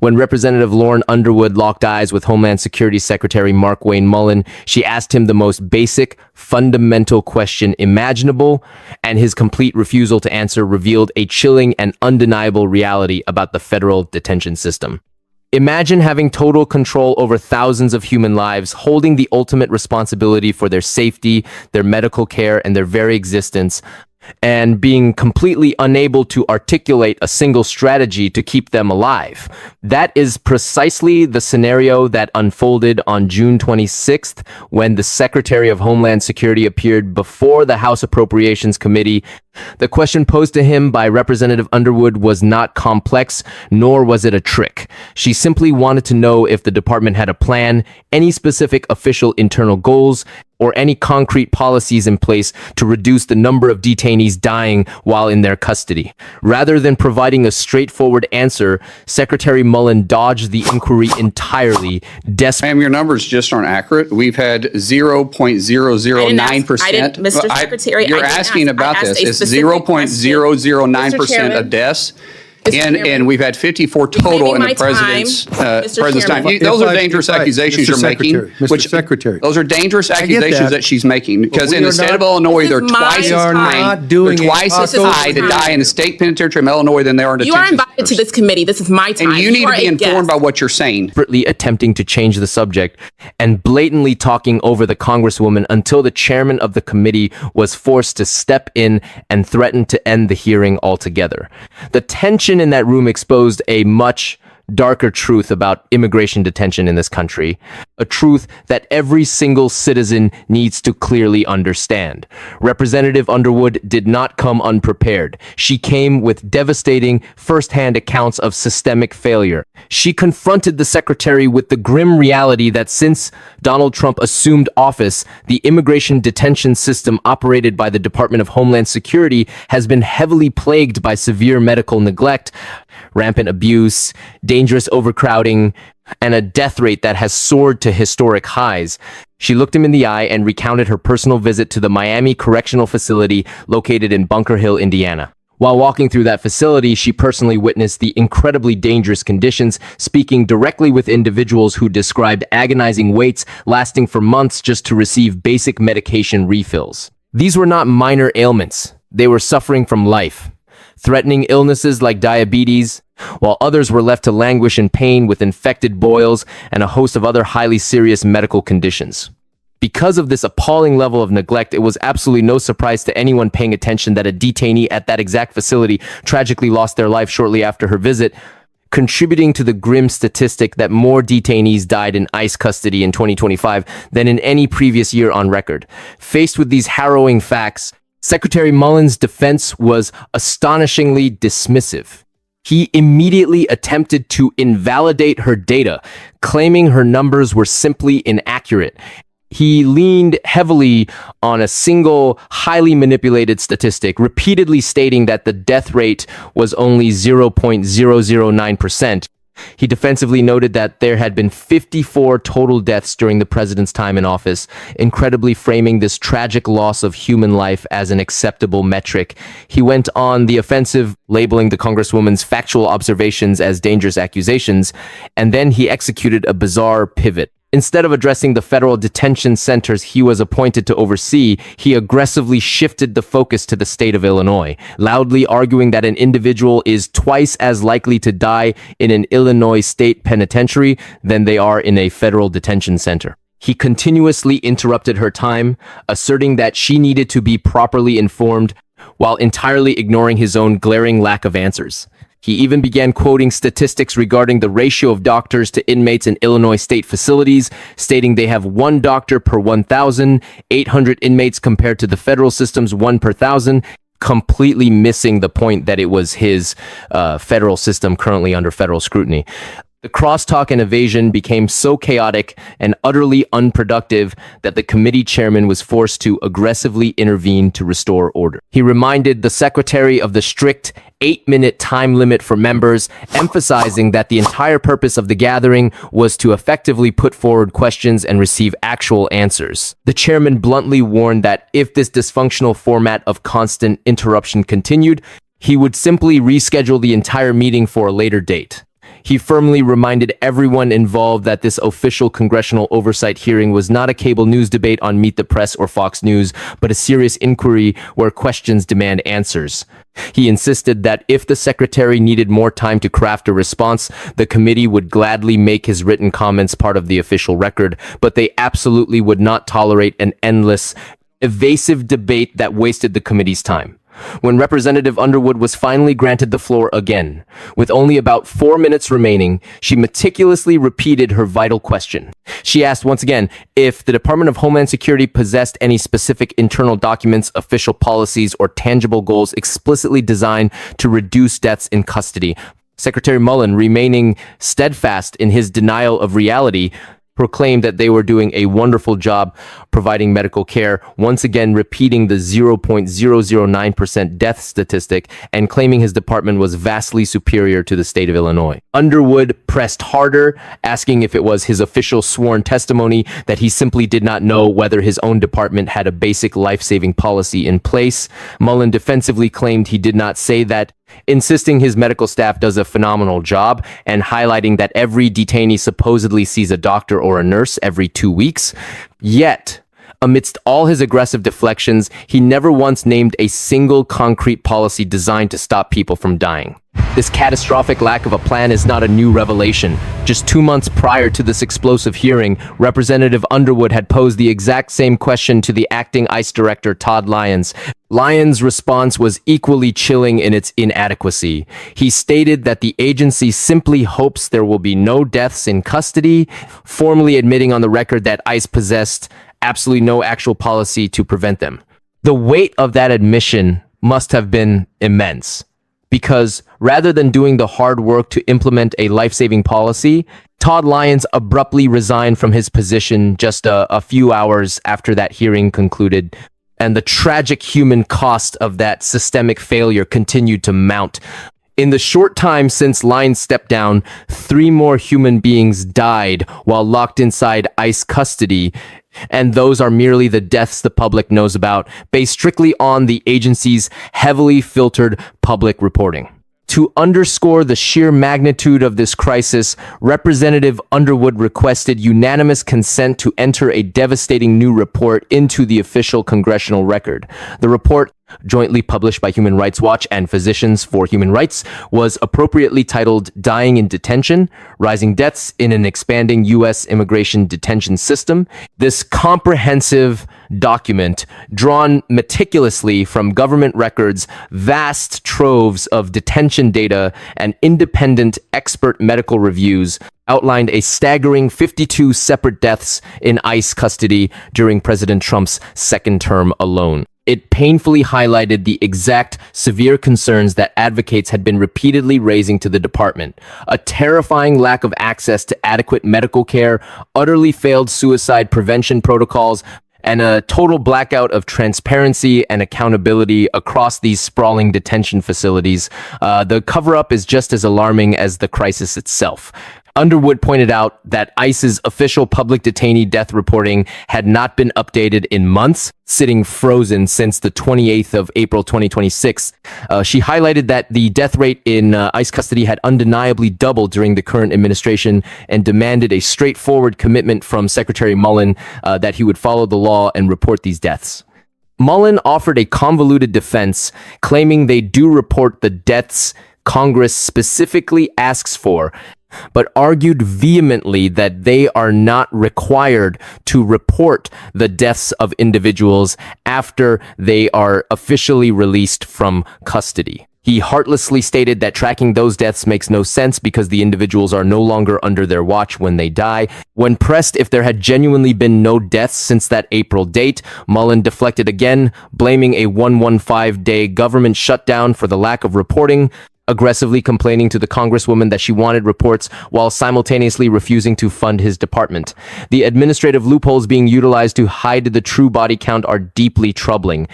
When Representative Lauren Underwood locked eyes with Homeland Security Secretary Mark Wayne Mullen, she asked him the most basic, fundamental question imaginable, and his complete refusal to answer revealed a chilling and undeniable reality about the federal detention system. Imagine having total control over thousands of human lives, holding the ultimate responsibility for their safety, their medical care, and their very existence, and being completely unable to articulate a single strategy to keep them alive. That is precisely the scenario that unfolded on June 26th when the Secretary of Homeland Security appeared before the House Appropriations Committee. The question posed to him by Representative Underwood was not complex, nor was it a trick. She simply wanted to know if the department had a plan, any specific official internal goals, or any concrete policies in place to reduce the number of detainees dying while in their custody. Rather than providing a straightforward answer, Secretary Mullen dodged the inquiry entirely. Ma'am, your numbers just aren't accurate. We've had 0.009%. Mr. Secretary, you're asking about this. It's 0.009% of deaths. And we've had 54 total in the president's time. Those are dangerous accusations you're making. Mr. Secretary. Those are dangerous accusations that she's making. Because in the state of Illinois, they're twice as high to die in the state penitentiary of Illinois than they are in detention. You are invited to this committee. This is my time. And you need to be informed by what you're saying. Desperately attempting to change the subject and blatantly talking over the congresswoman until the chairman of the committee was forced to step in and threaten to end the hearing altogether. The tension in that room exposed a much darker truth about immigration detention in this country, a truth that every single citizen needs to clearly understand. Representative Underwood did not come unprepared. She came with devastating first-hand accounts of systemic failure. She confronted the secretary with the grim reality that since Donald Trump assumed office, the immigration detention system operated by the Department of Homeland Security has been heavily plagued by severe medical neglect, rampant abuse, dangerous overcrowding, and a death rate that has soared to historic highs. She looked him in the eye and recounted her personal visit to the Miami Correctional Facility located in Bunker Hill, Indiana. While walking through that facility, she personally witnessed the incredibly dangerous conditions, speaking directly with individuals who described agonizing waits lasting for months just to receive basic medication refills. These were not minor ailments. They were suffering from life, threatening illnesses like diabetes, while others were left to languish in pain with infected boils and a host of other highly serious medical conditions. Because of this appalling level of neglect, it was absolutely no surprise to anyone paying attention that a detainee at that exact facility tragically lost their life shortly after her visit, contributing to the grim statistic that more detainees died in ICE custody in 2025 than in any previous year on record. Faced with these harrowing facts, Secretary Mullen's defense was astonishingly dismissive. He immediately attempted to invalidate her data, claiming her numbers were simply inaccurate. He leaned heavily on a single, highly manipulated statistic, repeatedly stating that the death rate was only 0.009%. He defensively noted that there had been 54 total deaths during the president's time in office, incredibly framing this tragic loss of human life as an acceptable metric. He went on the offensive, labeling the congresswoman's factual observations as dangerous accusations, and then he executed a bizarre pivot. Instead of addressing the federal detention centers he was appointed to oversee, he aggressively shifted the focus to the state of Illinois, loudly arguing that an individual is twice as likely to die in an Illinois state penitentiary than they are in a federal detention center. He continuously interrupted her time, asserting that she needed to be properly informed, while entirely ignoring his own glaring lack of answers. He even began quoting statistics regarding the ratio of doctors to inmates in Illinois state facilities, stating they have 1 doctor per 1,800 inmates compared to the federal system's 1 per 1,000, completely missing the point that it was his federal system currently under federal scrutiny. The crosstalk and evasion became so chaotic and utterly unproductive that the committee chairman was forced to aggressively intervene to restore order. He reminded the secretary of the strict 8-minute time limit for members, emphasizing that the entire purpose of the gathering was to effectively put forward questions and receive actual answers. The chairman bluntly warned that if this dysfunctional format of constant interruption continued, he would simply reschedule the entire meeting for a later date. He firmly reminded everyone involved that this official congressional oversight hearing was not a cable news debate on Meet the Press or Fox News, but a serious inquiry where questions demand answers. He insisted that if the secretary needed more time to craft a response, the committee would gladly make his written comments part of the official record, but they absolutely would not tolerate an endless, evasive debate that wasted the committee's time. When Representative Underwood was finally granted the floor again, with only about 4 minutes remaining, she meticulously repeated her vital question. She asked once again if the Department of Homeland Security possessed any specific internal documents, official policies, or tangible goals explicitly designed to reduce deaths in custody. Secretary Mullen, remaining steadfast in his denial of reality, proclaimed that they were doing a wonderful job providing medical care, once again repeating the 0.009% death statistic and claiming his department was vastly superior to the state of Illinois. Underwood pressed harder, asking if it was his official sworn testimony that he simply did not know whether his own department had a basic life-saving policy in place. Mullen defensively claimed he did not say that, insisting his medical staff does a phenomenal job and highlighting that every detainee supposedly sees a doctor or a nurse every 2 weeks. Yet, amidst all his aggressive deflections, he never once named a single concrete policy designed to stop people from dying. This catastrophic lack of a plan is not a new revelation. Just 2 months prior to this explosive hearing, Representative Underwood had posed the exact same question to the acting ICE director, Todd Lyons. Lyons' response was equally chilling in its inadequacy. He stated that the agency simply hopes there will be no deaths in custody, formally admitting on the record that ICE possessed absolutely no actual policy to prevent them. The weight of that admission must have been immense, because rather than doing the hard work to implement a life-saving policy, Todd Lyons abruptly resigned from his position just a few hours after that hearing concluded, and the tragic human cost of that systemic failure continued to mount. In the short time since Lyons stepped down, 3 more human beings died while locked inside ICE custody, and those are merely the deaths the public knows about, based strictly on the agency's heavily filtered public reporting. To underscore the sheer magnitude of this crisis, Representative Underwood requested unanimous consent to enter a devastating new report into the official congressional record. The report, jointly published by Human Rights Watch and Physicians for Human Rights, was appropriately titled Dying in Detention: Rising Deaths in an Expanding U.S. Immigration Detention System. This comprehensive document, drawn meticulously from government records, vast troves of detention data, and independent expert medical reviews, outlined a staggering 52 separate deaths in ICE custody during President Trump's second term alone. It painfully highlighted the exact severe concerns that advocates had been repeatedly raising to the department: a terrifying lack of access to adequate medical care, utterly failed suicide prevention protocols, and a total blackout of transparency and accountability across these sprawling detention facilities. The cover-up is just as alarming as the crisis itself. Underwood pointed out that ICE's official public detainee death reporting had not been updated in months, sitting frozen since the 28th of April 2026. She highlighted that the death rate in ICE custody had undeniably doubled during the current administration and demanded a straightforward commitment from Secretary Mullen that he would follow the law and report these deaths. Mullen offered a convoluted defense, claiming they do report the deaths Congress specifically asks for, but argued vehemently that they are not required to report the deaths of individuals after they are officially released from custody. He heartlessly stated that tracking those deaths makes no sense because the individuals are no longer under their watch when they die. When pressed if there had genuinely been no deaths since that April date, Mullen deflected again, blaming a 115-day government shutdown for the lack of reporting, aggressively complaining to the congresswoman that she wanted reports while simultaneously refusing to fund his department. The administrative loopholes being utilized to hide the true body count are deeply troubling.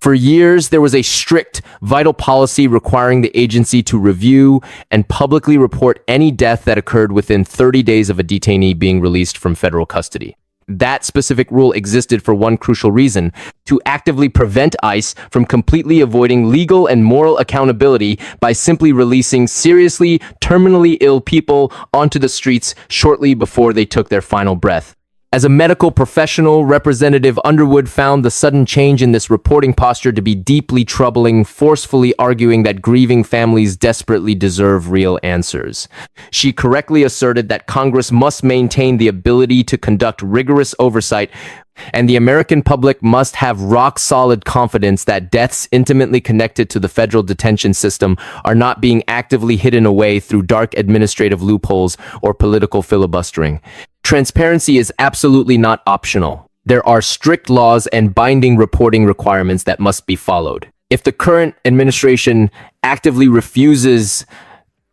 For years, there was a strict, vital policy requiring the agency to review and publicly report any death that occurred within 30 days of a detainee being released from federal custody. That specific rule existed for one crucial reason: to actively prevent ICE from completely avoiding legal and moral accountability by simply releasing seriously, terminally ill people onto the streets shortly before they took their final breath. As a medical professional, Representative Underwood found the sudden change in this reporting posture to be deeply troubling, forcefully arguing that grieving families desperately deserve real answers. She correctly asserted that Congress must maintain the ability to conduct rigorous oversight, and the American public must have rock-solid confidence that deaths intimately connected to the federal detention system are not being actively hidden away through dark administrative loopholes or political filibustering. Transparency is absolutely not optional. There are strict laws and binding reporting requirements that must be followed. If the current administration actively refuses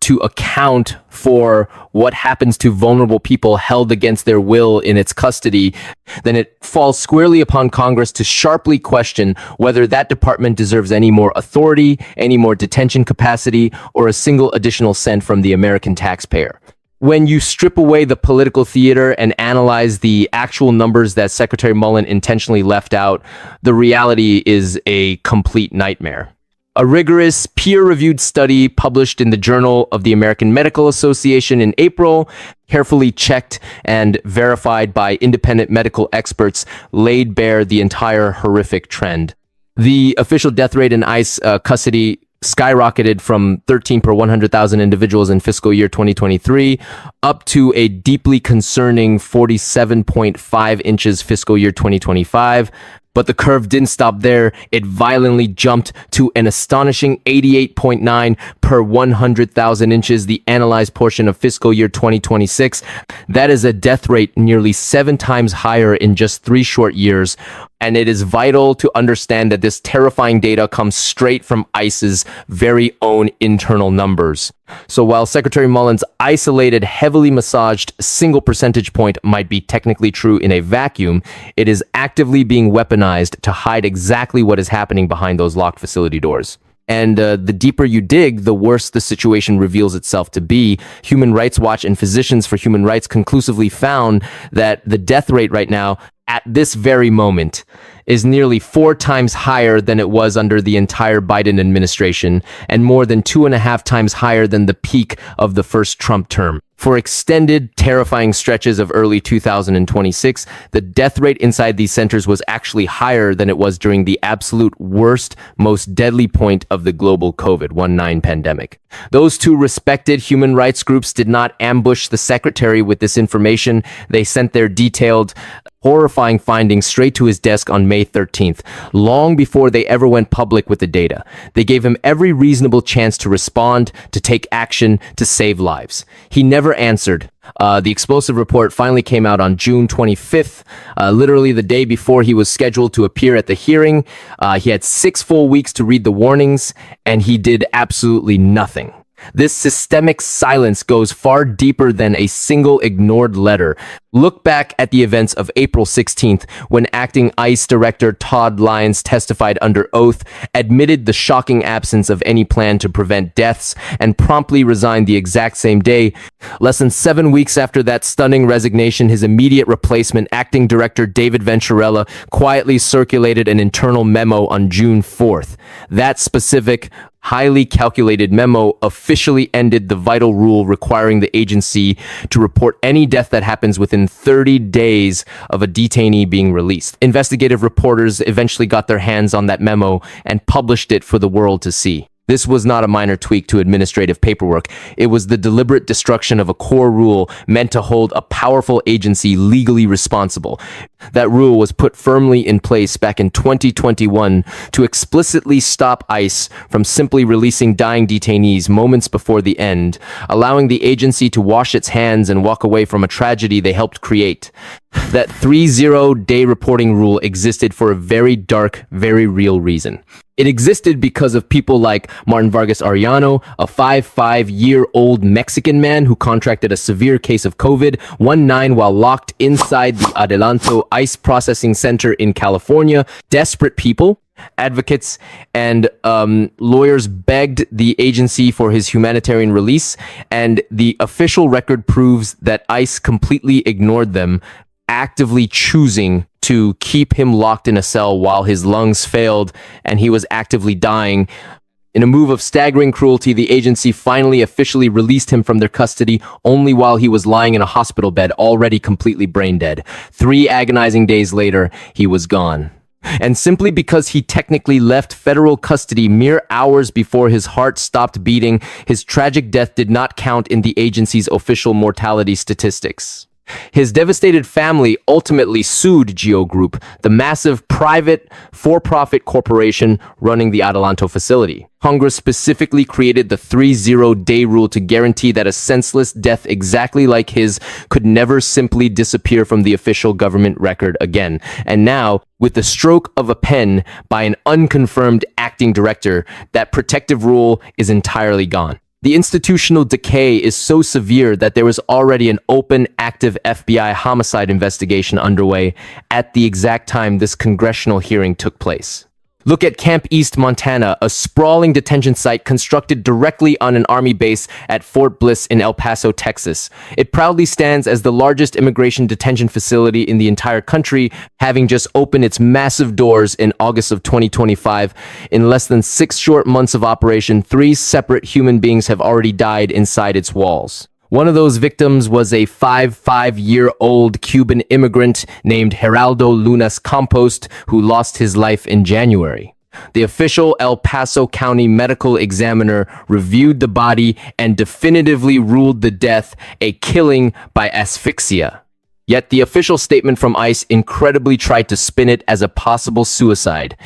to account for what happens to vulnerable people held against their will in its custody, then it falls squarely upon Congress to sharply question whether that department deserves any more authority, any more detention capacity, or a single additional cent from the American taxpayer. When you strip away the political theater and analyze the actual numbers that Secretary Mullen intentionally left out, the reality is a complete nightmare. A rigorous, peer-reviewed study published in the Journal of the American Medical Association in April, carefully checked and verified by independent medical experts, laid bare the entire horrific trend. The official death rate in ICE custody skyrocketed from 13 per 100,000 individuals in fiscal year 2023 up to a deeply concerning 47.5 inches fiscal year 2025. But the curve didn't stop there. It violently jumped to an astonishing 88.9 per 100,000 inches, the analyzed portion of fiscal year 2026. That is a death rate nearly 7 times higher in just 3 short years. And it is vital to understand that this terrifying data comes straight from ICE's very own internal numbers. So while Secretary Mullen's isolated, heavily massaged single percentage point might be technically true in a vacuum, it is actively being weaponized to hide exactly what is happening behind those locked facility doors. And the deeper you dig, the worse the situation reveals itself to be. Human Rights Watch and Physicians for Human Rights conclusively found that the death rate right now, at this very moment, is nearly 4 times higher than it was under the entire Biden administration, and more than 2.5 times higher than the peak of the first Trump term. For extended, terrifying stretches of early 2026, the death rate inside these centers was actually higher than it was during the absolute worst, most deadly point of the global COVID-19 pandemic. Those two respected human rights groups did not ambush the secretary with this information. They sent their detailed, horrifying findings straight to his desk on May 13th, long before they ever went public with the data. They gave him every reasonable chance to respond, to take action, to save lives. He never answered. The explosive report finally came out on June 25th, literally the day before he was scheduled to appear at the hearing. He had 6 full weeks to read the warnings, and he did absolutely nothing. This systemic silence goes far deeper than a single ignored letter. Look back at the events of April 16th, when acting ICE Director Todd Lyons testified under oath, admitted the shocking absence of any plan to prevent deaths, and promptly resigned the exact same day. Less than 7 weeks after that stunning resignation, his immediate replacement, Acting Director David Venturella, quietly circulated an internal memo on June 4th. That specific, highly calculated memo officially ended the vital rule requiring the agency to report any death that happens within 30 days of a detainee being released. Investigative reporters eventually got their hands on that memo and published it for the world to see. This was not a minor tweak to administrative paperwork. It was the deliberate destruction of a core rule meant to hold a powerful agency legally responsible. That rule was put firmly in place back in 2021 to explicitly stop ICE from simply releasing dying detainees moments before the end, allowing the agency to wash its hands and walk away from a tragedy they helped create. That 30-day reporting rule existed for a very dark, very real reason. It existed because of people like Martin Vargas Arellano, a 55-year-old Mexican man who contracted a severe case of COVID-19 while locked inside the Adelanto ICE processing center in California. Desperate people, advocates, and lawyers begged the agency for his humanitarian release, and the official record proves that ICE completely ignored them, actively choosing to keep him locked in a cell while his lungs failed and he was actively dying. In a move of staggering cruelty, the agency finally officially released him from their custody only while he was lying in a hospital bed, already completely brain dead. 3 agonizing days later, he was gone. And simply because he technically left federal custody mere hours before his heart stopped beating, his tragic death did not count in the agency's official mortality statistics. His devastated family ultimately sued Geo Group, the massive private, for-profit corporation running the Adelanto facility. Congress specifically created the 30-day rule to guarantee that a senseless death exactly like his could never simply disappear from the official government record again. And now, with the stroke of a pen by an unconfirmed acting director, that protective rule is entirely gone. The institutional decay is so severe that there was already an open, active FBI homicide investigation underway at the exact time this congressional hearing took place. Look at Camp East, Montana, a sprawling detention site constructed directly on an Army base at Fort Bliss in El Paso, Texas. It proudly stands as the largest immigration detention facility in the entire country, having just opened its massive doors in August of 2025. In less than 6 short months of operation, 3 separate human beings have already died inside its walls. One of those victims was a 55-year-old Cuban immigrant named Geraldo Lunas Campos, who lost his life in January. The official El Paso County medical examiner reviewed the body and definitively ruled the death a killing by asphyxia. Yet the official statement from ICE incredibly tried to spin it as a possible suicide.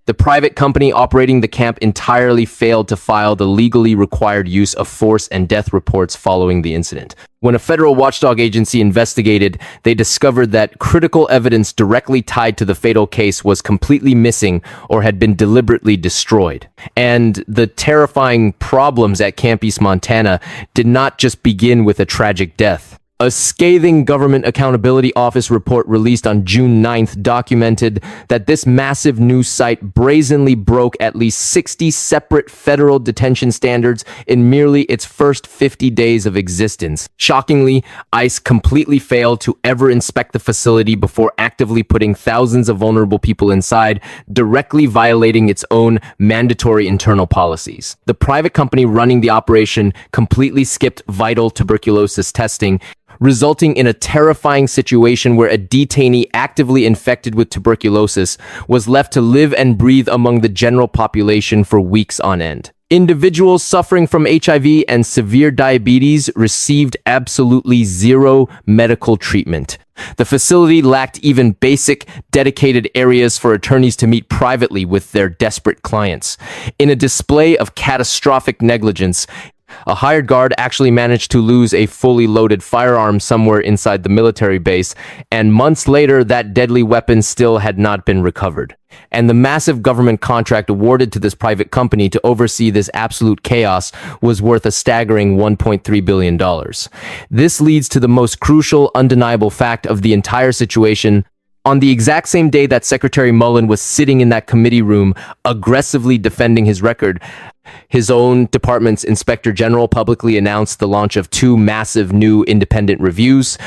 The private company operating the camp entirely failed to file the legally required use of force and death reports following the incident. When a federal watchdog agency investigated, they discovered that critical evidence directly tied to the fatal case was completely missing or had been deliberately destroyed. And the terrifying problems at Camp East, Montana did not just begin with a tragic death. A scathing Government Accountability Office report released on June 9th documented that this massive news site brazenly broke at least 60 separate federal detention standards in merely its first 50 days of existence. Shockingly, ICE completely failed to ever inspect the facility before actively putting thousands of vulnerable people inside, directly violating its own mandatory internal policies. The private company running the operation completely skipped vital tuberculosis testing, resulting in a terrifying situation where a detainee actively infected with tuberculosis was left to live and breathe among the general population for weeks on end. Individuals suffering from HIV and severe diabetes received absolutely zero medical treatment. The facility lacked even basic, dedicated areas for attorneys to meet privately with their desperate clients. In a display of catastrophic negligence, a hired guard actually managed to lose a fully loaded firearm somewhere inside the military base, and months later, that deadly weapon still had not been recovered. And the massive government contract awarded to this private company to oversee this absolute chaos was worth a staggering $1.3 billion. This leads to the most crucial, undeniable fact of the entire situation. On the exact same day that Secretary Mullen was sitting in that committee room, aggressively defending his record, his own department's inspector general publicly announced the launch of 2 massive new independent reviews.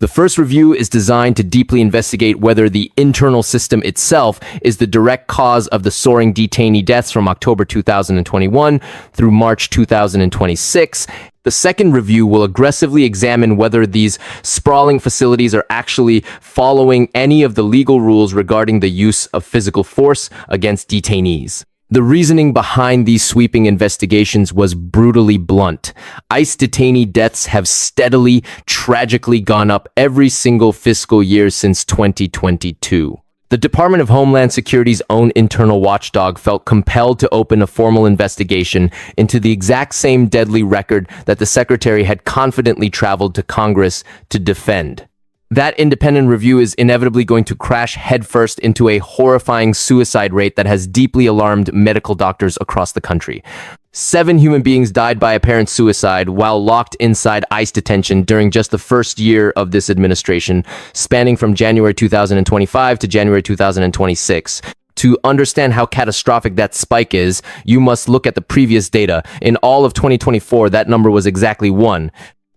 The first review is designed to deeply investigate whether the internal system itself is the direct cause of the soaring detainee deaths from October 2021 through March 2026. The second review will aggressively examine whether these sprawling facilities are actually following any of the legal rules regarding the use of physical force against detainees. The reasoning behind these sweeping investigations was brutally blunt. ICE detainee deaths have steadily, tragically gone up every single fiscal year since 2022. The Department of Homeland Security's own internal watchdog felt compelled to open a formal investigation into the exact same deadly record that the Secretary had confidently traveled to Congress to defend. That independent review is inevitably going to crash headfirst into a horrifying suicide rate that has deeply alarmed medical doctors across the country. 7 human beings died by apparent suicide while locked inside ICE detention during just the first year of this administration, spanning from January 2025 to January 2026. To understand how catastrophic that spike is, you must look at the previous data. In all of 2024, that number was exactly 1.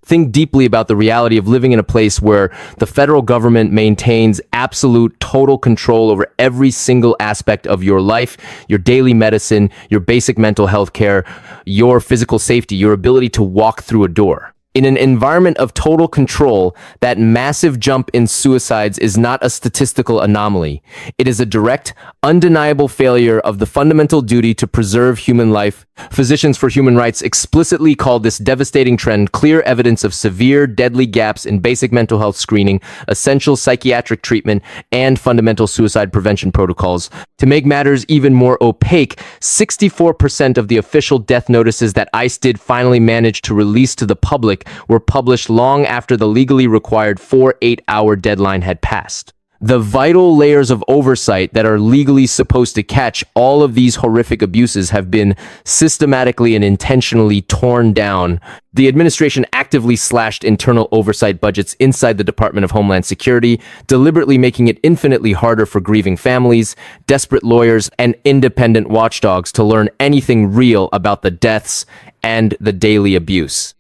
Think deeply about the reality of living in a place where the federal government maintains absolute total control over every single aspect of your life, your daily medicine, your basic mental health care, your physical safety, your ability to walk through a door. In an environment of total control, that massive jump in suicides is not a statistical anomaly. It is a direct, undeniable failure of the fundamental duty to preserve human life. Physicians for Human Rights explicitly call this devastating trend clear evidence of severe, deadly gaps in basic mental health screening, essential psychiatric treatment, and fundamental suicide prevention protocols. To make matters even more opaque, 64% of the official death notices that ICE did finally manage to release to the public were published long after the legally required 48-hour deadline had passed. The vital layers of oversight that are legally supposed to catch all of these horrific abuses have been systematically and intentionally torn down. The administration actively slashed internal oversight budgets inside the Department of Homeland Security, deliberately making it infinitely harder for grieving families, desperate lawyers, and independent watchdogs to learn anything real about the deaths and the daily abuse.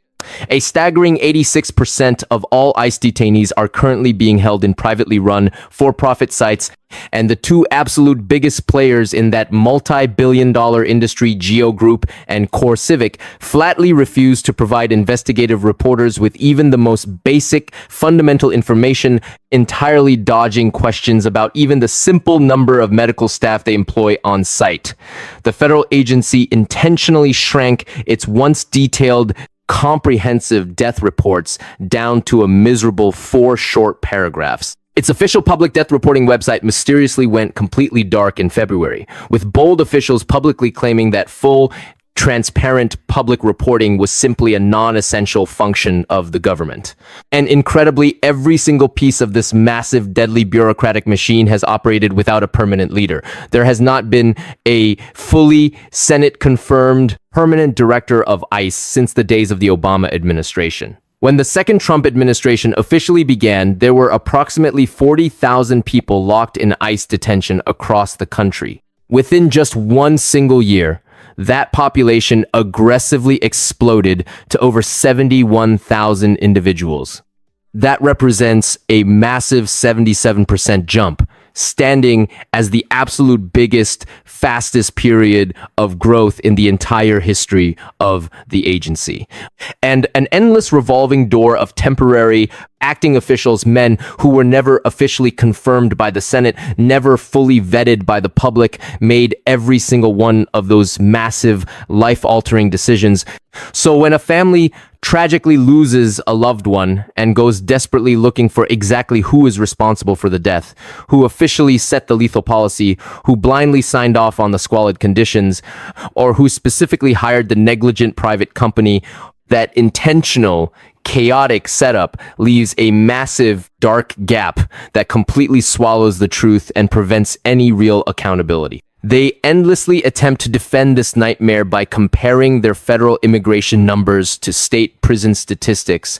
A staggering 86% of all ICE detainees are currently being held in privately run, for-profit sites, and the two absolute biggest players in that multi-billion-dollar industry, Geo Group and Core Civic, flatly refuse to provide investigative reporters with even the most basic, fundamental information, entirely dodging questions about even the simple number of medical staff they employ on site. The federal agency intentionally shrank its once detailed, comprehensive death reports down to a miserable 4 short paragraphs. Its official public death reporting website mysteriously went completely dark in February, with bold officials publicly claiming that full, transparent public reporting was simply a non-essential function of the government. And incredibly, every single piece of this massive, deadly bureaucratic machine has operated without a permanent leader. There has not been a fully Senate-confirmed permanent director of ICE since the days of the Obama administration. When the second Trump administration officially began, there were approximately 40,000 people locked in ICE detention across the country. Within just one single year, that population aggressively exploded to over 71,000 individuals. That represents a massive 77% jump, standing as the absolute biggest, fastest period of growth in the entire history of the agency. And an endless revolving door of temporary acting officials, men who were never officially confirmed by the Senate, never fully vetted by the public, made every single one of those massive, life-altering decisions. So when a family tragically loses a loved one and goes desperately looking for exactly who is responsible for the death, who officially set the lethal policy, who blindly signed off on the squalid conditions, or who specifically hired the negligent private company, that intentional, chaotic setup leaves a massive, dark gap that completely swallows the truth and prevents any real accountability. They endlessly attempt to defend this nightmare by comparing their federal immigration numbers to state prison statistics.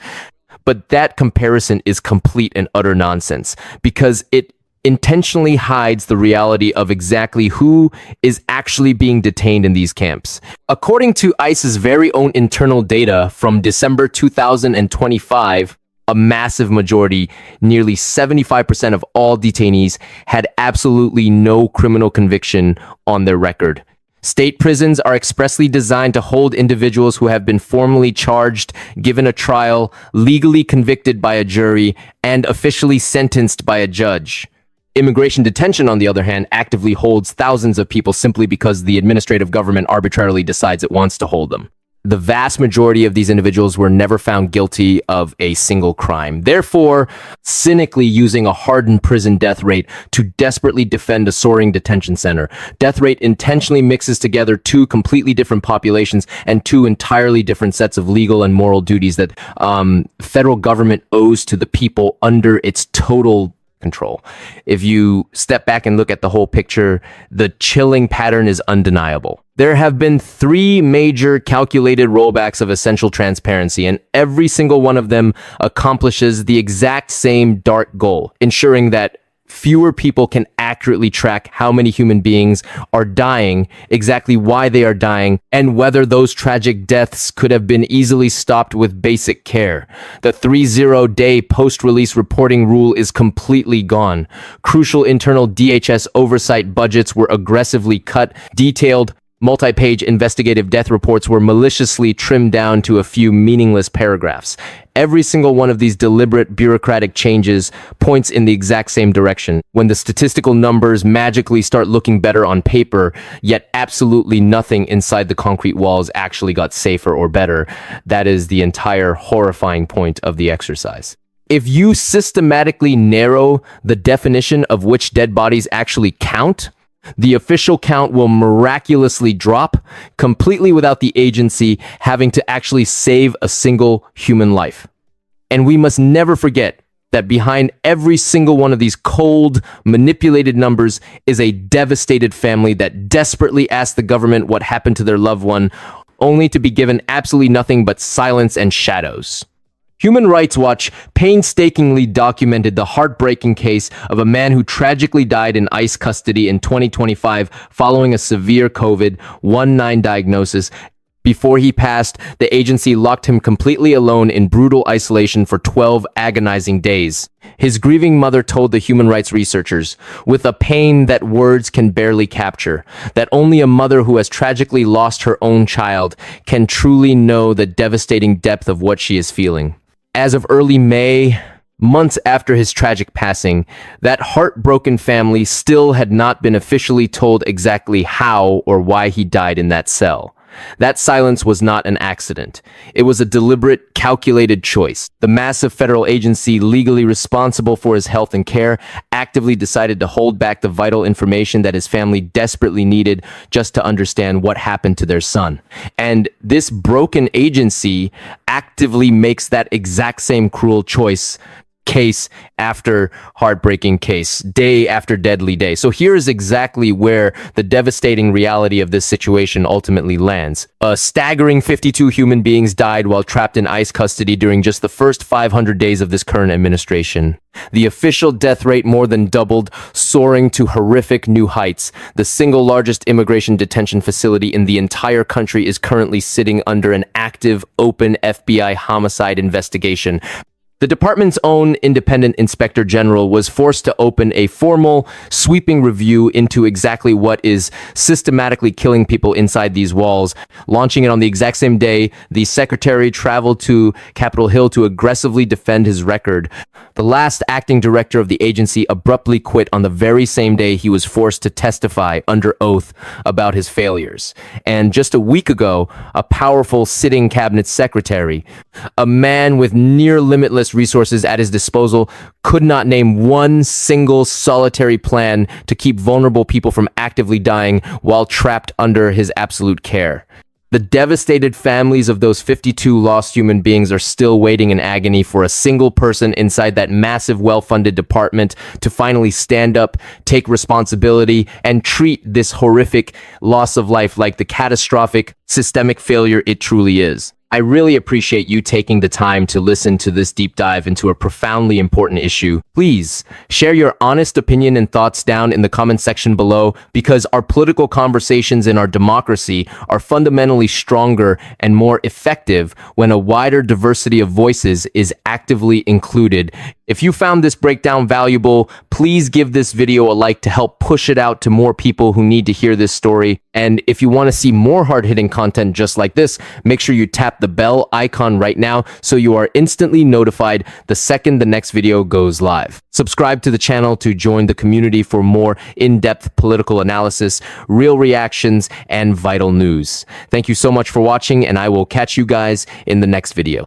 But that comparison is complete and utter nonsense because it intentionally hides the reality of exactly who is actually being detained in these camps. According to ICE's very own internal data from December 2025, a massive majority, nearly 75% of all detainees, had absolutely no criminal conviction on their record. State prisons are expressly designed to hold individuals who have been formally charged, given a trial, legally convicted by a jury, and officially sentenced by a judge. Immigration detention, on the other hand, actively holds thousands of people simply because the administrative government arbitrarily decides it wants to hold them. The vast majority of these individuals were never found guilty of a single crime, therefore cynically using a hardened prison death rate to desperately defend a soaring detention center. Death rate intentionally mixes together two completely different populations and two entirely different sets of legal and moral duties that federal government owes to the people under its total control. If you step back and look at the whole picture, the chilling pattern is undeniable. There have been 3 major calculated rollbacks of essential transparency, and every single one of them accomplishes the exact same dark goal, ensuring that fewer people can accurately track how many human beings are dying, exactly why they are dying, and whether those tragic deaths could have been easily stopped with basic care. The 30-day post-release reporting rule is completely gone. Crucial internal DHS oversight budgets were aggressively cut. Detailed multi-page investigative death reports were maliciously trimmed down to a few meaningless paragraphs. Every single one of these deliberate bureaucratic changes points in the exact same direction. When the statistical numbers magically start looking better on paper, yet absolutely nothing inside the concrete walls actually got safer or better, that is the entire horrifying point of the exercise. If you systematically narrow the definition of which dead bodies actually count, the official count will miraculously drop completely without the agency having to actually save a single human life. And we must never forget that behind every single one of these cold, manipulated numbers is a devastated family that desperately asked the government what happened to their loved one, only to be given absolutely nothing but silence and shadows. Human Rights Watch painstakingly documented the heartbreaking case of a man who tragically died in ICE custody in 2025 following a severe COVID-19 diagnosis. Before he passed, the agency locked him completely alone in brutal isolation for 12 agonizing days. His grieving mother told the human rights researchers, with a pain that words can barely capture, that only a mother who has tragically lost her own child can truly know the devastating depth of what she is feeling. As of early May, months after his tragic passing, that heartbroken family still had not been officially told exactly how or why he died in that cell. That silence was not an accident. It was a deliberate, calculated choice. The massive federal agency legally responsible for his health and care actively decided to hold back the vital information that his family desperately needed just to understand what happened to their son. And this broken agency actively makes that exact same cruel choice case after heartbreaking case, day after deadly day. So here is exactly where the devastating reality of this situation ultimately lands. A staggering 52 human beings died while trapped in ICE custody during just the first 500 days of this current administration. The official death rate more than doubled, soaring to horrific new heights. The single largest immigration detention facility in the entire country is currently sitting under an active, open FBI homicide investigation. The department's own independent inspector general was forced to open a formal, sweeping review into exactly what is systematically killing people inside these walls. Launching it on the exact same day, the secretary traveled to Capitol Hill to aggressively defend his record. The last acting director of the agency abruptly quit on the very same day he was forced to testify under oath about his failures. And just a week ago, a powerful sitting cabinet secretary, a man with near limitless resources at his disposal, could not name one single solitary plan to keep vulnerable people from actively dying while trapped under his absolute care. The devastated families of those 52 lost human beings are still waiting in agony for a single person inside that massive, well-funded department to finally stand up, take responsibility, and treat this horrific loss of life like the catastrophic, systemic failure it truly is. I really appreciate you taking the time to listen to this deep dive into a profoundly important issue. Please share your honest opinion and thoughts down in the comment section below, because our political conversations in our democracy are fundamentally stronger and more effective when a wider diversity of voices is actively included. If you found this breakdown valuable, please give this video a like to help push it out to more people who need to hear this story. And if you want to see more hard-hitting content just like this, make sure you tap the bell icon right now so you are instantly notified the second the next video goes live. Subscribe to the channel to join the community for more in-depth political analysis, real reactions, and vital news. Thank you so much for watching, and I will catch you guys in the next video.